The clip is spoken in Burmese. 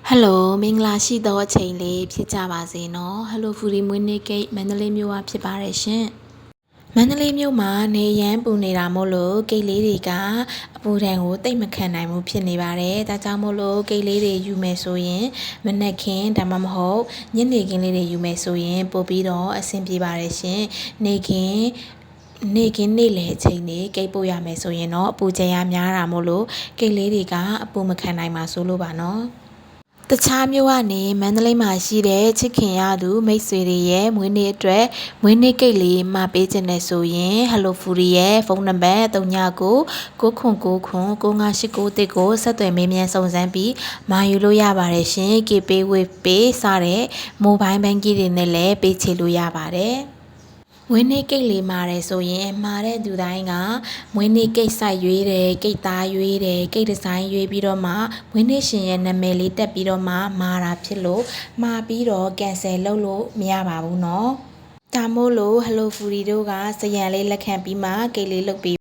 ဟယ်လိုမင်္ဂလာရှိသောအချိန်လေးဖြစ်ကြပါစေနော်ဟယ်လိုဖူဒီမွေးနေ့ကိတ်မန္တလေးမြို့ကဖြစ်ပါတယ်ရှင်မန္တလေးမြို့မှာနေရန်ပူနေတာမို့လို့ကိတ်လေးတွေကအပူဒဏ်ကိုတိတ်မခံနိုင်ဘူးဖြစ်နေပါတယ်ဒါကြောင့်မို့လို့ကိတ်လေးတွေယူမယ်ဆိုရင်မနက်ခင်းဒါမှမဟုတ်ညနေခင်းလေးတွေယူမယ်ဆိုရင်ပို့ပြီးတော့အဆင်ပြေပါတယ်ရှင်နေခင်းနေ့လယ်အချိန်တွေကိတ်ပို့ရမယ်ဆိုရင်တော့အပူချိန်ရများတာမို့လို့ကိတ်လေးတွေကအပူမခံနိုင်ပါဆိုလို့ပါနော်တခြားမြို့ကနေမန္တလေးမှာရှိတဲ့ချစ်ခင်ရသူမိတ်ဆွေတွေရဲ့မွေးနေ့အတွက်မွေးနေ့ကိတ်လေးမှာပေးခြင်းနဲ့ဆိုရင် Hello Foodie ရဲ့ဖုန်းနံပါတ်39999589ကိုဆက်သွယ်မေးမြန်းစုံစမ်းပြီးမာယူလို့ရပါတယ်ရှင် KPay Wave စတဲ့ Mobile Banking တွေနဲ့လည်းပေးချေလို့ရပါတယ်မွေးနေ့ကိတ်လေးမာတယ်ဆိုရင်မာတဲ့သူတိုင်းကမွေးနေ့ကိတ်ဆိုင်ရွေးတယ်ကိတ်သားရွေးတယ်ကိတ်ဒီဇိုင်းရွေးပြီးတော့မှမွေးနေ့ရှင်ရဲ့နာမည်လေးတက်ပြီးတော့မှမာတာဖြစ်လို့မာပြီးတော့ cancel လုပ်လို့မရပါဘူးเนาะဒါမို့လို့ Hello Foodie တို့ကစရန်လေးလက်ခံပြီးမှကိတ်လေးလုပ်ပြီး